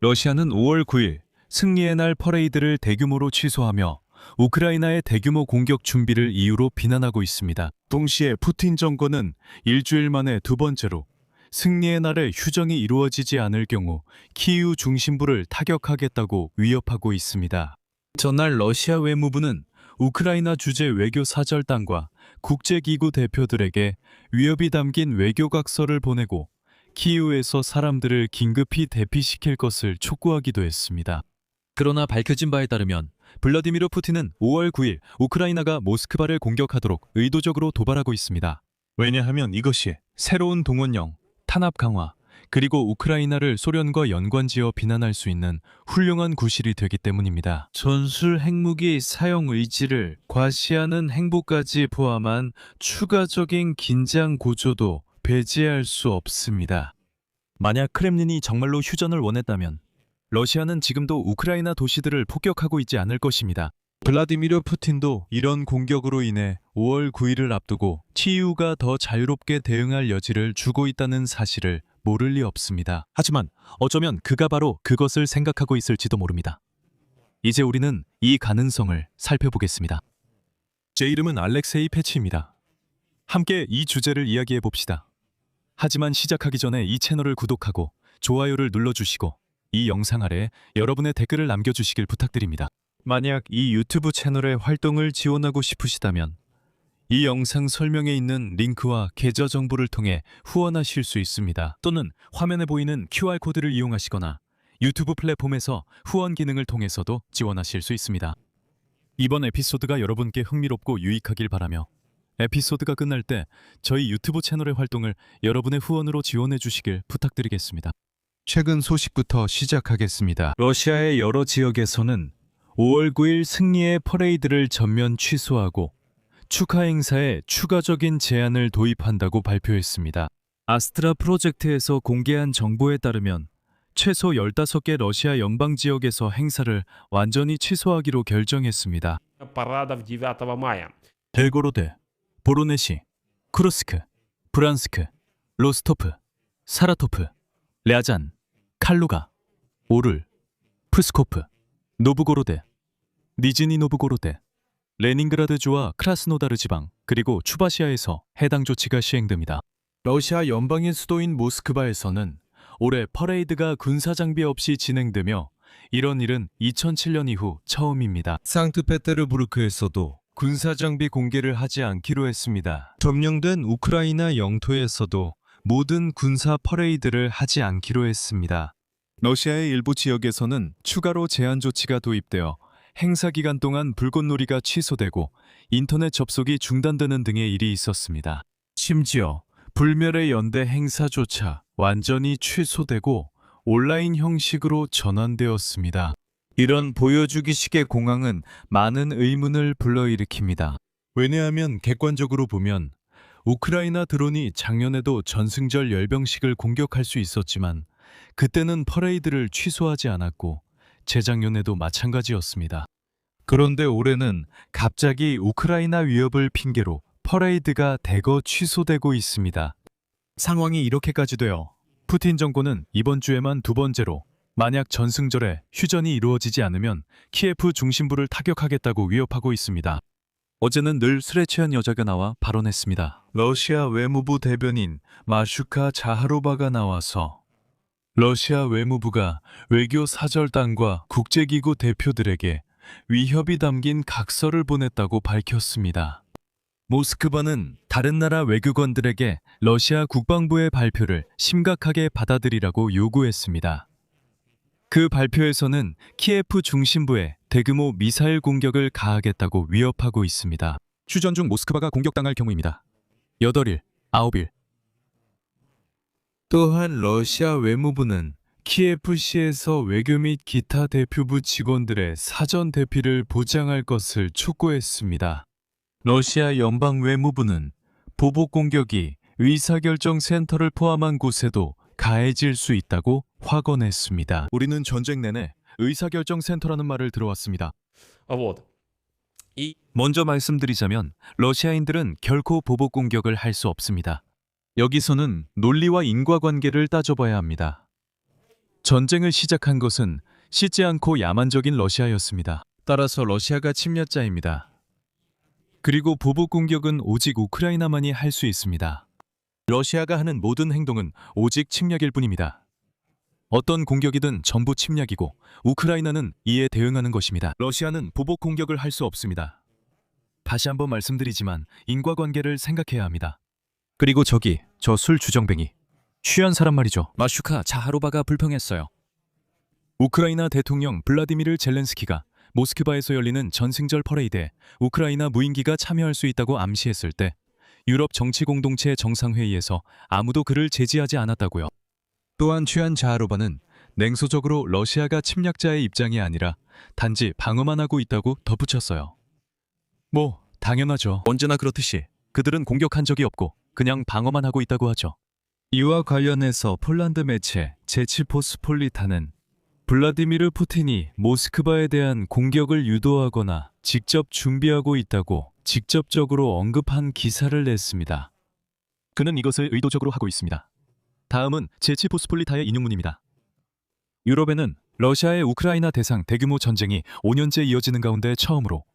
러시아는 5월 9일 승리의 날 퍼레이드를 대규모로 취소하며 우크라이나의 대규모 공격 준비를 이유로 비난하고 있습니다. 동시에 푸틴 정권은 일주일 만에 두 번째로 승리의 날에 휴전이 이루어지지 않을 경우 키이우 중심부를 타격하겠다고 위협하고 있습니다. 전날 러시아 외무부는 우크라이나 주재 외교사절단과 국제기구 대표들에게 위협이 담긴 외교각서를 보내고 키이우에서 사람들을 긴급히 대피시킬 것을 촉구하기도 했습니다. 그러나 밝혀진 바에 따르면 블라디미르 푸틴은 5월 9일 우크라이나가 모스크바를 공격하도록 의도적으로 도발하고 있습니다. 왜냐하면 이것이 새로운 동원령, 탄압 강화, 그리고 우크라이나를 소련과 연관지어 비난할 수 있는 훌륭한 구실이 되기 때문입니다. 전술 핵무기 사용 의지를 과시하는 행보까지 포함한 추가적인 긴장 고조도 배제할 수 없습니다. 만약 크렘린이 정말로 휴전을 원했다면 러시아는 지금도 우크라이나 도시들을 폭격하고 있지 않을 것입니다. 블라디미르 푸틴도 이런 공격으로 인해 5월 9일을 앞두고 키이우가 더 자유롭게 대응할 여지를 주고 있다는 사실을 모를 리 없습니다. 하지만 어쩌면 그가 바로 그것을 생각하고 있을지도 모릅니다. 이제 우리는 이 가능성을 살펴보겠습니다. 제 이름은 알렉세이 패치입니다. 함께 이 주제를 이야기해 봅시다. 하지만 시작하기 전에 이 채널을 구독하고 좋아요를 눌러주시고 이 영상 아래 여러분의 댓글을 남겨주시길 부탁드립니다. 만약 이 유튜브 채널의 활동을 지원하고 싶으시다면 이 영상 설명에 있는 링크와 계좌 정보를 통해 후원하실 수 있습니다. 또는 화면에 보이는 QR코드를 이용하시거나 유튜브 플랫폼에서 후원 기능을 통해서도 지원하실 수 있습니다. 이번 에피소드가 여러분께 흥미롭고 유익하길 바라며 에피소드가 끝날 때 저희 유튜브 채널의 활동을 여러분의 후원으로 지원해 주시길 부탁드리겠습니다. 최근 소식부터 시작하겠습니다. 러시아의 여러 지역에서는 5월 9일 승리의 퍼레이드를 전면 취소하고 축하 행사에 추가적인 제한을 도입한다고 발표했습니다. 아스트라 프로젝트에서 공개한 정보에 따르면 최소 15개 러시아 연방 지역에서 행사를 완전히 취소하기로 결정했습니다. 벨고로드, 보로네시, 쿠르스크, 브란스크, 로스토프, 사라토프, 랴잔, 칼루가, 오룰, 프스코프, 노브고로드, 니즈니 노브고로드, 레닌그라드주와 크라스노다르 지방, 그리고 추바시아에서 해당 조치가 시행됩니다. 러시아 연방의 수도인 모스크바에서는 올해 퍼레이드가 군사장비 없이 진행되며 이런 일은 2007년 이후 처음입니다. 상트페테르부르크에서도 군사장비 공개를 하지 않기로 했습니다. 점령된 우크라이나 영토에서도 모든 군사 퍼레이드를 하지 않기로 했습니다. 러시아의 일부 지역에서는 추가로 제한 조치가 도입되어 행사 기간 동안 불꽃놀이가 취소되고 인터넷 접속이 중단되는 등의 일이 있었습니다. 심지어 불멸의 연대 행사조차 완전히 취소되고 온라인 형식으로 전환되었습니다. 이런 보여주기식의 공황은 많은 의문을 불러일으킵니다. 왜냐하면 객관적으로 보면 우크라이나 드론이 작년에도 전승절 열병식을 공격할 수 있었지만 그때는 퍼레이드를 취소하지 않았고 재작년에도 마찬가지였습니다. 그런데 올해는 갑자기 우크라이나 위협을 핑계로 퍼레이드가 대거 취소되고 있습니다. 상황이 이렇게까지 되어 푸틴 정권은 이번 주에만 두 번째로 만약 전승절에 휴전이 이루어지지 않으면 키예프 중심부를 타격하겠다고 위협하고 있습니다. 어제는 늘 술에 취한 여자가 나와 발언했습니다. 러시아 외무부 대변인 마슈카 자하로바가 나와서 러시아 외무부가 외교사절단과 국제기구 대표들에게 위협이 담긴 각서를 보냈다고 밝혔습니다. 모스크바는 다른 나라 외교관들에게 러시아 국방부의 발표를 심각하게 받아들이라고 요구했습니다. 그 발표에서는 키예프 중심부에 대규모 미사일 공격을 가하겠다고 위협하고 있습니다. 휴전 중 모스크바가 공격당할 경우입니다. 8일, 9일. 또한 러시아 외무부는 키예프시에서 외교 및 기타 대표부 직원들의 사전 대피를 보장할 것을 촉구했습니다. 러시아 연방 외무부는 보복 공격이 의사결정 센터를 포함한 곳에도 가해질 수 있다고 확언했습니다. 우리는 전쟁 내내 의사결정 센터라는 말을 들어왔습니다. 먼저 말씀드리자면 러시아인들은 결코 보복 공격을 할 수 없습니다. 여기서는 논리와 인과관계를 따져봐야 합니다. 전쟁을 시작한 것은 씻지 않고 야만적인 러시아였습니다. 따라서 러시아가 침략자입니다. 그리고 보복 공격은 오직 우크라이나만이 할 수 있습니다. 러시아가 하는 모든 행동은 오직 침략일 뿐입니다. 어떤 공격이든 전부 침략이고 우크라이나는 이에 대응하는 것입니다. 러시아는 보복 공격을 할 수 없습니다. 다시 한번 말씀드리지만 인과관계를 생각해야 합니다. 그리고 저 술 주정뱅이 취한 사람 말이죠. 마슈카 자하로바가 불평했어요. 우크라이나 대통령 블라디미르 젤렌스키가 모스크바에서 열리는 전승절 퍼레이드에 우크라이나 무인기가 참여할 수 있다고 암시했을 때 유럽 정치공동체 정상회의에서 아무도 그를 제지하지 않았다고요. 또한 취한 자하로바는 냉소적으로 러시아가 침략자의 입장이 아니라 단지 방어만 하고 있다고 덧붙였어요. 뭐 당연하죠. 언제나 그렇듯이 그들은 공격한 적이 없고 그냥 방어만 하고 있다고 하죠. 이와 관련해서 폴란드 매체 제치포스폴리타는 블라디미르 푸틴이 모스크바에 대한 공격을 유도하거나 직접 준비하고 있다고 직접적으로 언급한 기사를 냈습니다. 그는 이것을 의도적으로 하고 있습니다. 다음은 제치포스폴리타의 인용문입니다. 유럽에는 러시아의 우크라이나 대상 대규모 전쟁이 5년째 이어지는 가운데 처음으로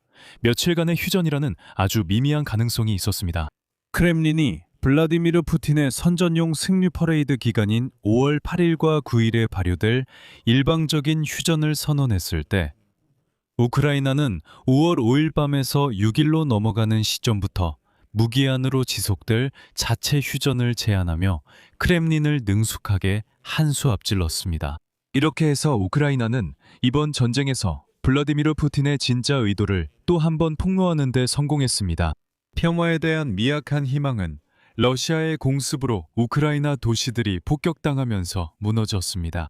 며칠간의 휴전이라는 아주 미미한 가능성이 있었습니다. 크렘린이 블라디미르 푸틴의 선전용 승리 퍼레이드 기간인 5월 8일과 9일에 발효될 일방적인 휴전을 선언했을 때 우크라이나는 5월 5일 밤에서 6일로 넘어가는 시점부터 무기한으로 지속될 자체 휴전을 제안하며 크렘린을 능숙하게 한 수 앞질렀습니다. 이렇게 해서 우크라이나는 이번 전쟁에서 블라디미르 푸틴의 진짜 의도를 또 한 번 폭로하는 데 성공했습니다. 평화에 대한 미약한 희망은 러시아의 공습으로 우크라이나 도시들이 폭격당하면서 무너졌습니다.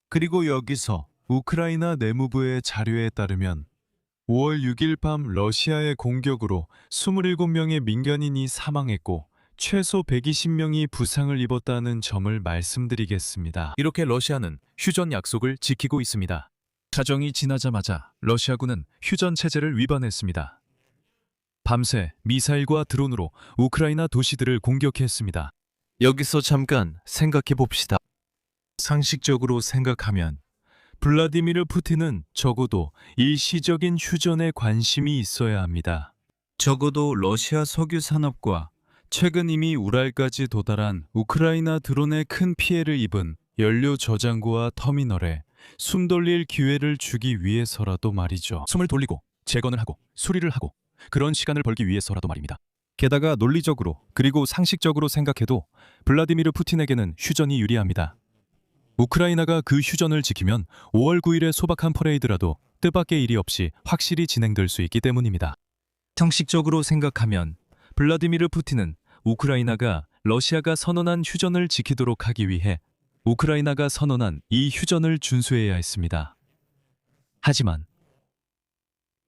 그리고 여기서 우크라이나 내무부의 자료에 따르면 5월 6일 밤 러시아의 공격으로 27명의 민간인이 사망했고 최소 120명이 부상을 입었다는 점을 말씀드리겠습니다. 이렇게 러시아는 휴전 약속을 지키고 있습니다. 사정이 지나자마자 러시아군은 휴전 체제를 위반했습니다. 밤새 미사일과 드론으로 우크라이나 도시들을 공격했습니다. 여기서 잠깐 생각해 봅시다. 상식적으로 생각하면 블라디미르 푸틴은 적어도 일시적인 휴전에 관심이 있어야 합니다. 적어도 러시아 석유 산업과 최근 이미 우랄까지 도달한 우크라이나 드론에 큰 피해를 입은 연료 저장고와 터미널에 숨 돌릴 기회를 주기 위해서라도 말이죠. 숨을 돌리고 재건을 하고 수리를 하고 그런 시간을 벌기 위해서라도 말입니다. 게다가 논리적으로 그리고 상식적으로 생각해도 블라디미르 푸틴에게는 휴전이 유리합니다. 우크라이나가 그 휴전을 지키면 5월 9일의 소박한 퍼레이드라도 뜻밖의 일이 없이 확실히 진행될 수 있기 때문입니다. 상식적으로 생각하면 블라디미르 푸틴은 우크라이나가 러시아가 선언한 휴전을 지키도록 하기 위해 우크라이나가 선언한 이 휴전을 준수해야 했습니다. 하지만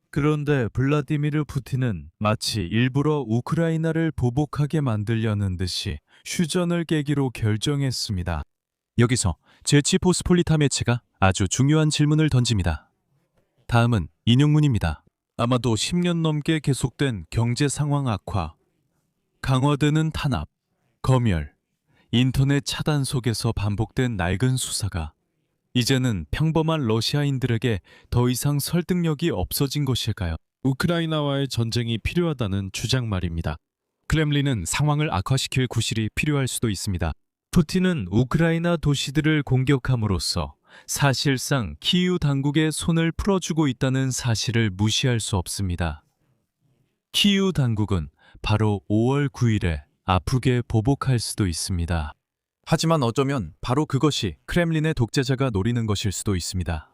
그런데 블라디미르 푸틴은 마치 일부러 우크라이나를 보복하게 만들려는 듯이 휴전을 깨기로 결정했습니다. 여기서 제치포스폴리타 매체가 아주 중요한 질문을 던집니다. 다음은 인용문입니다. 아마도 10년 넘게 계속된 경제 상황 악화, 강화되는 탄압, 검열, 인터넷 차단 속에서 반복된 낡은 수사가 이제는 평범한 러시아인들에게 더 이상 설득력이 없어진 것일까요? 우크라이나와의 전쟁이 필요하다는 주장 말입니다. 크렘린은 상황을 악화시킬 구실이 필요할 수도 있습니다. 푸틴은 우크라이나 도시들을 공격함으로써 사실상 키이우 당국의 손을 풀어주고 있다는 사실을 무시할 수 없습니다. 키이우 당국은 바로 5월 9일에 아프게 보복할 수도 있습니다. 하지만 어쩌면 바로 그것이 크렘린의 독재자가 노리는 것일 수도 있습니다.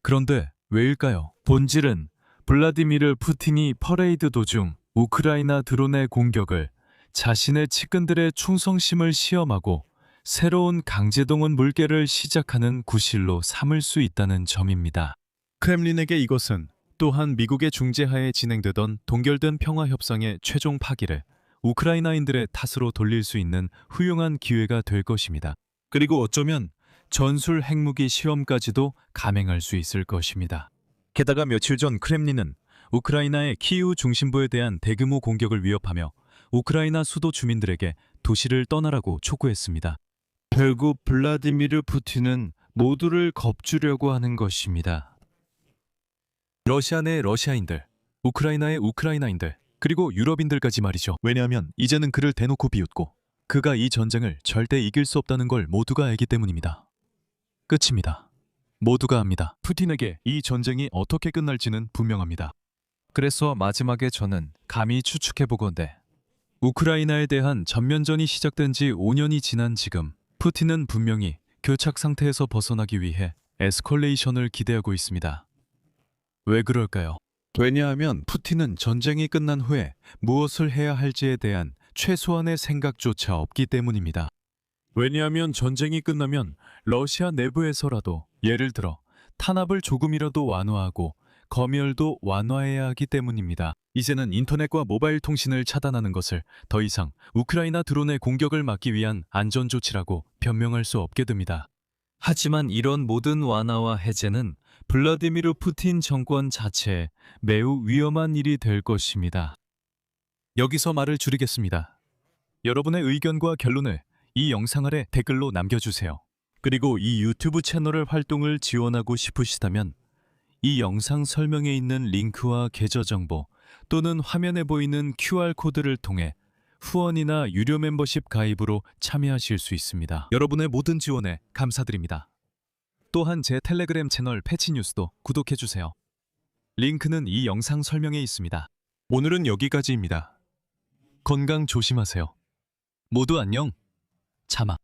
그런데 왜일까요? 본질은 블라디미르 푸틴이 퍼레이드 도중 우크라이나 드론의 공격을 자신의 측근들의 충성심을 시험하고 새로운 강제동원 물결을 시작하는 구실로 삼을 수 있다는 점입니다. 크렘린에게 이것은 또한 미국의 중재하에 진행되던 동결된 평화협상의 최종 파기를 우크라이나인들의 탓으로 돌릴 수 있는 훌륭한 기회가 될 것입니다. 그리고 어쩌면 전술 핵무기 시험까지도 감행할 수 있을 것입니다. 게다가 며칠 전 크렘린은 우크라이나의 키이우 중심부에 대한 대규모 공격을 위협하며 우크라이나 수도 주민들에게 도시를 떠나라고 촉구했습니다. 결국 블라디미르 푸틴은 모두를 겁주려고 하는 것입니다. 러시아 내 러시아인들, 우크라이나의 우크라이나인들, 그리고 유럽인들까지 말이죠. 왜냐하면 이제는 그를 대놓고 비웃고 그가 이 전쟁을 절대 이길 수 없다는 걸 모두가 알기 때문입니다. 끝입니다. 모두가 압니다. 푸틴에게 이 전쟁이 어떻게 끝날지는 분명합니다. 그래서 마지막에 저는 감히 추측해보건대 우크라이나에 대한 전면전이 시작된 지 5년이 지난 지금 푸틴은 분명히 교착 상태에서 벗어나기 위해 에스컬레이션을 기대하고 있습니다. 왜 그럴까요? 왜냐하면 푸틴은 전쟁이 끝난 후에 무엇을 해야 할지에 대한 최소한의 생각조차 없기 때문입니다. 왜냐하면 전쟁이 끝나면 러시아 내부에서라도 예를 들어 탄압을 조금이라도 완화하고 검열도 완화해야 하기 때문입니다. 이제는 인터넷과 모바일 통신을 차단하는 것을 더 이상 우크라이나 드론의 공격을 막기 위한 안전조치라고 변명할 수 없게 됩니다. 하지만 이런 모든 완화와 해제는 블라디미르 푸틴 정권 자체에 매우 위험한 일이 될 것입니다. 여기서 말을 줄이겠습니다. 여러분의 의견과 결론을 이 영상 아래 댓글로 남겨주세요. 그리고 이 유튜브 채널의 활동을 지원하고 싶으시다면 이 영상 설명에 있는 링크와 계좌 정보 또는 화면에 보이는 QR코드를 통해 후원이나 유료 멤버십 가입으로 참여하실 수 있습니다. 여러분의 모든 지원에 감사드립니다. 또한 제 텔레그램 채널 패치뉴스도 구독해주세요. 링크는 이 영상 설명에 있습니다. 오늘은 여기까지입니다. 건강 조심하세요. 모두 안녕. 참아.